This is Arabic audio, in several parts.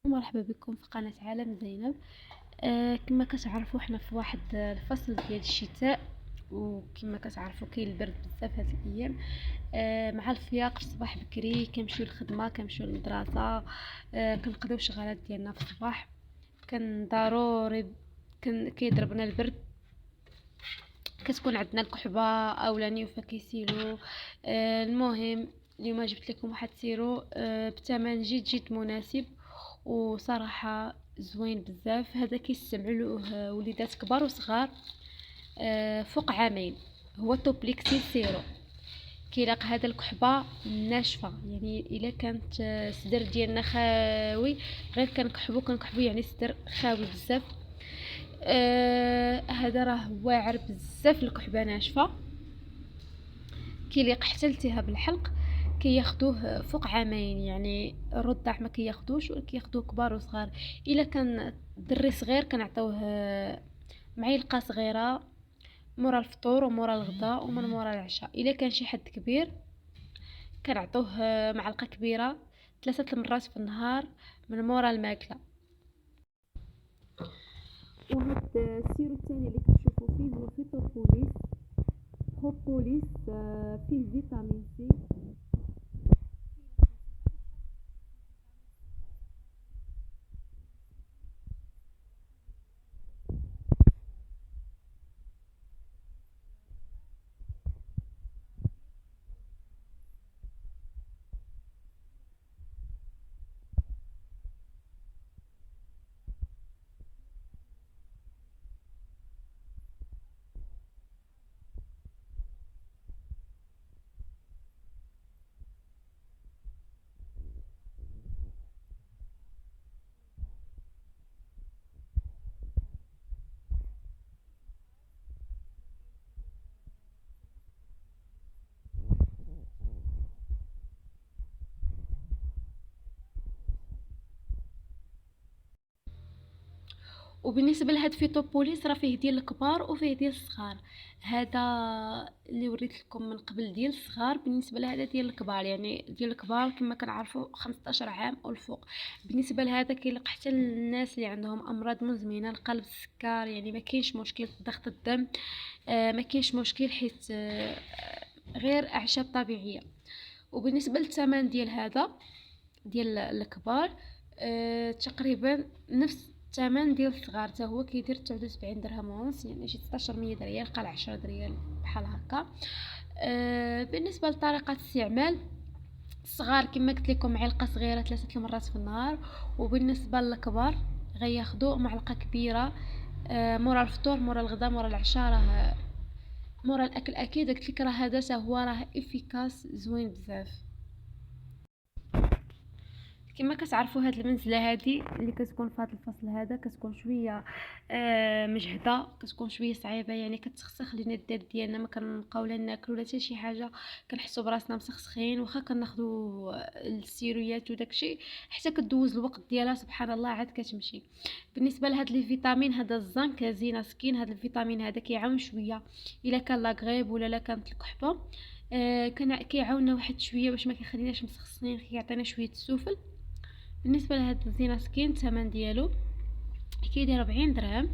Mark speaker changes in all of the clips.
Speaker 1: مرحبا بكم في قناة عالم زينب. كما كتعرفوا حنا في واحد الفصل ديال الشتاء، وكما كتعرفوا كاين البرد بزاف هاد الايام. مع الفياق في الصباح بكري كنمشيو للخدمه كنمشيو للمدرسه. كنقضيو الشغالات ديالنا في الصباح. كان ضروري كيضربنا البرد، كتكون عندنا الكحبه اولا نيوفا كيسيلو. المهم اليوم جبت لكم واحد سيرو بثمن جد مناسب، وصراحه زوين بزاف. هذا كيستعملوه وليدات كبار وصغار فوق عامين. هو توبليكسي سيرو كيلاق هذا الكحبه ناشفه، يعني الا كانت الصدر ديالنا خاوي غير كنكحبو يعني الصدر خاوي بزاف. هذا راه واعر بزاف، الكحبه ناشفه كيليق حتى التهاب الحلق. كياخدوه فوق عامين، يعني الرضع ما كياخدوش، كياخدوه كبار وصغار. الا كان دري صغير كنعطيوه معلقه صغيره مورا الفطور ومورا الغداء ومن مورا العشاء. الا كان شي حد كبير كنعطوه معلقه كبيره 3 مرات في النهار من مورا الماكله. وهاد السيرو الثاني اللي كتشوفوا فيه هو فيتوبوليس. بروبوليس فيه فيتامين سي. وبالنسبه لهاد فيتوبوليس راه فيه ديال الكبار وفيه ديال الصغار. هذا اللي وريت لكم من قبل ديال الصغار، بالنسبه لهذا ديال الكبار، يعني ديال الكبار كما كنعرفوا 15 عام والفوق. بالنسبه لهذا كيليق حتى للناس اللي عندهم امراض مزمنه، القلب، السكر، يعني ما كاينش مشكل في ضغط الدم. ما كاينش مشكل حيت غير اعشاب طبيعيه. وبالنسبه للثمن ديال هذا ديال الكبار تقريبا نفس الثمن ديال الصغار، حتى هو كيدير 79 درهم ونص، يعني شي 1600 ريال قال 10 ريال بحال هكا. بالنسبه لطريقه الاستعمال، الصغار كما قلت لكم معلقه صغيره 3 مرات في النهار. وبالنسبه للكبار غياخدوا معلقه كبيره مورا الفطور مورا الغداء مورا العشاء. راه مورا الاكل اكيد قلت لك راه هذا هو راه افيكاس زوين بزاف. كما كتعرفوا هاد المنزله هادي اللي كتكون في هاد الفصل هذا كتكون شويه مجهده، كتكون شويه صعيبه، يعني كتسخسخ لينا الدار ديالنا، ما كنبقاو لا ناكلوا لا حتى شي حاجه، كنحسوا براسنا مسخسخين واخا كناخذوا السيرويات وداكشي حتى كدوز الوقت ديالها سبحان الله عاد كتمشي. بالنسبه لهاد لي فيتامين، هذا الزنك زينه سكين، هذا الفيتامين هذا كيعاون شويه الا كان لا غريب ولا لا كانت الكحبه. كان كيعاوننا واحد شويه باش ما كيخليناش مسخسين، كيعطينا شويه السفل. بالنسبه لهاد الزينه سكين الثمن ديالو كيدير 40 درهم.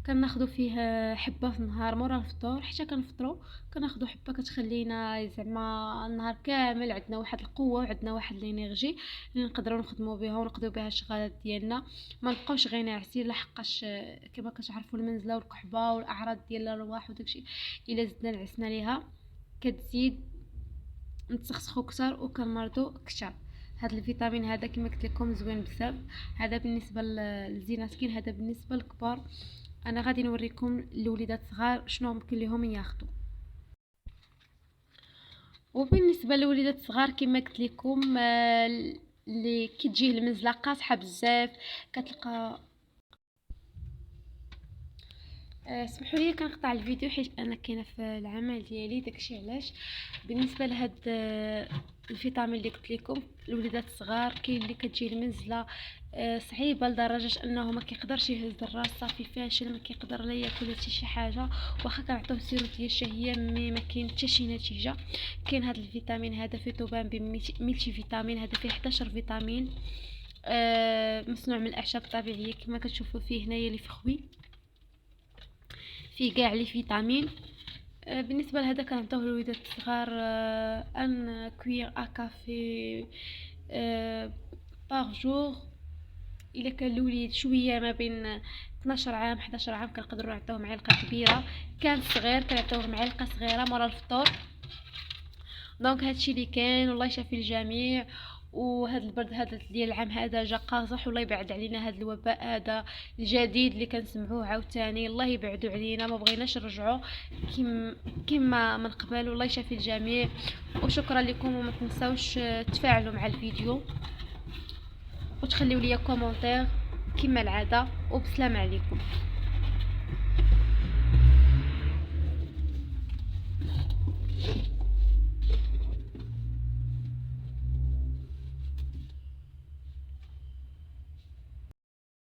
Speaker 1: كناخذوا فيه حبه في النهار مورا الفطور حتى كنفطروا، كناخذوا حبه كتخلينا زعما النهار كامل عندنا واحد القوه وعندنا واحد الانرجي اللي نقدروا نخدموا بها ونقضيو بها الشغالات ديالنا، ما نبقاوش غير ناعسين. لحقاش كما كتعرفوا المنزله والكحبه والاعراض ديال الارواح وداكشي الا زدنا نعسنا ليها كتزيد نتسخسخوا كتر وكنمرضوا كتر. هذا الفيتامين هذا كما قلت لكم زوين بزاف. هذا بالنسبه للزينه سكين، هذا بالنسبه للكبار. انا غادي نوريكم الوليدات الصغار شنو ممكن لهم ياخذوا. وبالنسبه للوليدات الصغار كما قلت لكم اللي كتجيه المنزله قاصحه بزاف كتلقى اسمحوا لي كنقطع الفيديو حيت انا كاينه في العمل ديالي داكشي علاش. بالنسبه لهاد الفيتامين اللي قلت لكم الوليدات الصغار كاين اللي كتجي المنزله صعيبه لدرجه انه ما كيقدرش يهز الراس، صافي فاشل، ما كيقدر لا ياكل حتى شي حاجه، واخا كنعطيوه سيرو ديال الشهيه ما كاين حتى شي نتيجه. كاين هذا الفيتامين هذا فيتوبان ملتي فيتامين، هذا فيه 11 فيتامين مصنوع من الاعشاب الطبيعيه كما كتشوفوا فيه هنايا لي فخوي، فيه كاع لي فيتامين. بالنسبه لهذا كنعطيوه للوليدات الصغار ان كوير ا كافي باغ جور. الا كان الوليد شويه ما بين 12 عام 11 عام كنقدروا نعطيوه معلقه كبيره، كان صغير كنعطيوه معلقه صغيره مورا الفطور. دونك هادشي اللي كاين، والله يشافي الجميع. وهذا البرد هذا ديال العام هذا جا قاصح، والله يبعد علينا هذا الوباء هذا الجديد اللي كنسمعوه عاوتاني، الله يبعدوا علينا، ما بغيناش نرجعوا كما من قبل. والله يشافي الجميع، وشكرا لكم، وما تنسوش تفاعلوا مع الفيديو وتخليوا لي كومونتير كما العاده، وبسلام عليكم.